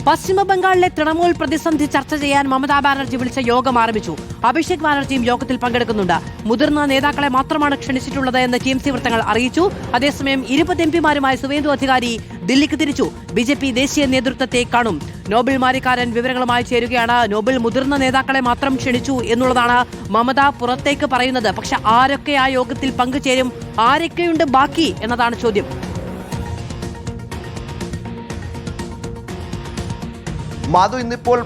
പശ്ചിമ ബംഗാളിലെ തൃണമൂൽ പ്രതിസന്ധി ചർച്ച ചെയ്യാൻ മമതാ ബാനർജി വിളിച്ച യോഗം ആരംഭിച്ചു. അഭിഷേക് ബാനർജിയും യോഗത്തിൽ പങ്കെടുക്കുന്നുണ്ട്. മുതിർന്ന നേതാക്കളെ മാത്രമാണ് ക്ഷണിച്ചിട്ടുള്ളത് എന്ന് TMC വൃത്തങ്ങൾ അറിയിച്ചു. അതേസമയം 20 എംപിമാരുമായി സുവേന്ദു അധികാരി ദില്ലിക്ക് തിരിച്ചു. BJP ദേശീയ നേതൃത്വത്തെ കാണും. നോബൽ മാരിക്കാരൻ വിവരങ്ങളുമായി ചേരുകയാണ്. നോബൽ, മുതിർന്ന നേതാക്കളെ മാത്രം ക്ഷണിച്ചു എന്നുള്ളതാണ് മമത പുറത്തേക്ക് പറയുന്നത്. പക്ഷെ ആരൊക്കെ ആ യോഗത്തിൽ പങ്കുചേരും, ആരൊക്കെയുണ്ട് ബാക്കി എന്നതാണ് ചോദ്യം. മാധു, ഇന്നിപ്പോൾ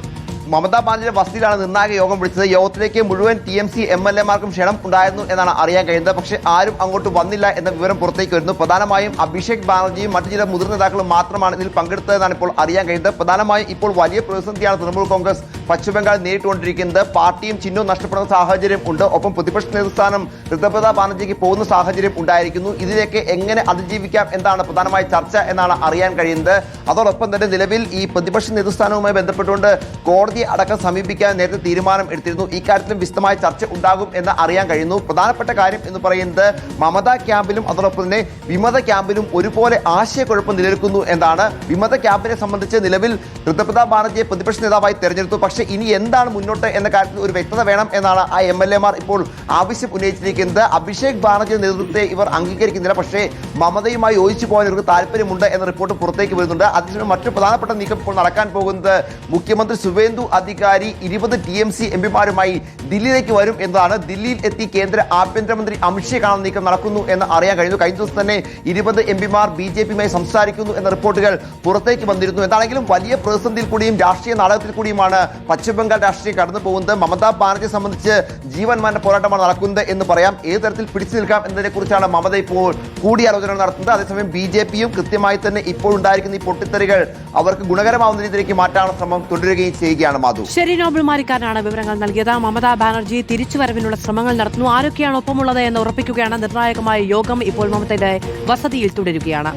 മമതാ ബാനർജിയുടെ വസതിയിലാണ് നിർണായക യോഗം വിളിച്ചത്. യോഗത്തിലേക്ക് മുഴുവൻ TMC MLA-മാർക്കും ക്ഷണം ഉണ്ടായിരുന്നു എന്നാണ് അറിയാൻ കഴിയുന്നത്. പക്ഷേ ആരും അങ്ങോട്ട് വന്നില്ല എന്ന വിവരം പുറത്തേക്ക് വരുന്നു. പ്രധാനമായും അഭിഷേക് ബാനർജിയും മറ്റു ചില മുതിർന്ന നേതാക്കളും മാത്രമാണ് ഇതിൽ പങ്കെടുത്തതെന്നാണ് ഇപ്പോൾ അറിയാൻ കഴിയുന്നത്. പ്രധാനമായും ഇപ്പോൾ വലിയ പ്രതിസന്ധിയാണ് തൃണമൂൽ കോൺഗ്രസ് പശ്ചിമബംഗാൾ നേരിട്ടുകൊണ്ടിരിക്കുന്നത്. പാർട്ടിയും ചിഹ്നവും നഷ്ടപ്പെടുന്ന സാഹചര്യം ഉണ്ട്. ഒപ്പം പ്രതിപക്ഷ നേതൃസ്ഥാനം ഋതുപ്രതാ ബാനർജിക്ക് പോകുന്ന സാഹചര്യം ഉണ്ടായിരിക്കുന്നു. ഇതിലേക്ക് എങ്ങനെ അതിജീവിക്കാം എന്നാണ് പ്രധാനമായി ചർച്ച എന്നാണ് അറിയാൻ കഴിയുന്നത്. അതോടൊപ്പം തന്നെ നിലവിൽ ഈ പ്രതിപക്ഷ നേതൃസ്ഥാനവുമായി ബന്ധപ്പെട്ടുകൊണ്ട് കോടതി അടക്കം സമീപിക്കാൻ നേരത്തെ തീരുമാനം എടുത്തിരുന്നു. ഇക്കാര്യത്തിലും വിശദമായ ചർച്ച ഉണ്ടാകും എന്ന് അറിയാൻ കഴിയുന്നു. പ്രധാനപ്പെട്ട കാര്യം എന്ന് പറയുന്നത് മമതാ ക്യാമ്പിലും അതോടൊപ്പം തന്നെ വിമത ക്യാമ്പിലും ഒരുപോലെ ആശയക്കുഴപ്പം നിലനിൽക്കുന്നു എന്നാണ്. വിമത ക്യാമ്പിനെ സംബന്ധിച്ച് നിലവിൽ ഋതുപ്രതാ ബാനർജിയെ പ്രതിപക്ഷ നേതാവായി തെരഞ്ഞെടുത്തു. പക്ഷേ ഇനി എന്താണ് മുന്നോട്ട് എന്ന കാര്യത്തിൽ ഒരു വ്യക്തത വേണം എന്നാണ് ആ MLA-മാർ ഇപ്പോൾ ആവശ്യം ഉന്നയിച്ചിരിക്കുന്നത്. അഭിഷേക് ബാനർജിയുടെ നേതൃത്വത്തെ ഇവർ അംഗീകരിക്കുന്നില്ല. പക്ഷേ മമതയുമായി യോജിച്ചു പോകാൻ ഇവർക്ക് താല്പര്യമുണ്ട് എന്ന റിപ്പോർട്ട് പുറത്തേക്ക് വരുന്നുണ്ട്. അതിനുശേഷം മറ്റു പ്രധാനപ്പെട്ട നീക്കം ഇപ്പോൾ നടക്കാൻ പോകുന്നത് മുഖ്യമന്ത്രി സുവേന്ദു അധികാരി 20 TMC എംപിമാരുമായി ദില്ലിയിലേക്ക് വരും എന്നതാണ്. ദില്ലിയിൽ എത്തി കേന്ദ്ര ആഭ്യന്തരമന്ത്രി അമിത്ഷാ കാണാൻ നീക്കം നടക്കുന്നു എന്ന് അറിയാൻ കഴിഞ്ഞു. കഴിഞ്ഞ ദിവസം തന്നെ 20 എംപിമാർ BJP-യുമായി സംസാരിക്കുന്നു എന്ന റിപ്പോർട്ടുകൾ പുറത്തേക്ക് വന്നിരുന്നു. എന്താണെങ്കിലും വലിയ പ്രതിസന്ധിയിൽ കൂടിയും രാഷ്ട്രീയ നാടകത്തിൽ കൂടിയുമാണ് പശ്ചിമബംഗാൾ രാഷ്ട്രീയം കടന്നു പോകുന്നത്. മമതാ ബാനർജിയെ സംബന്ധിച്ച് ജീവൻ മരണ പോരാട്ടമാണ് നടക്കുന്നത് എന്ന് പറയാം. ഏത് തരത്തിൽ പിടിച്ചു നിൽക്കാം എന്നതിനെ കുറിച്ചാണ് മമത ഇപ്പോൾ കൂടിയാലോചന നടത്തുന്നത്. അതേസമയം BJP-യും കൃത്യമായി തന്നെ ഇപ്പോൾ ഉണ്ടായിരിക്കുന്ന ഈ പൊട്ടിത്തെറികൾ അവർക്ക് ഗുണകരമാവുന്ന രീതിയിലേക്ക് മാറ്റാനുള്ള ശ്രമം തുടരുകയും ചെയ്യുകയാണ്. മാധു, ശരി, നോബൽ മാരിക്കാരനാണ് വിവരങ്ങൾ നൽകിയത്. മമതാ ബാനർജി തിരിച്ചുവരവിനുള്ള ശ്രമങ്ങൾ നടത്തുന്നു. ആരൊക്കെയാണ് ഒപ്പമുള്ളത് എന്ന് ഉറപ്പിക്കുകയാണ്. നിർണായകമായ യോഗം ഇപ്പോൾ മമതയുടെ വസതിയിൽ തുടരുകയാണ്.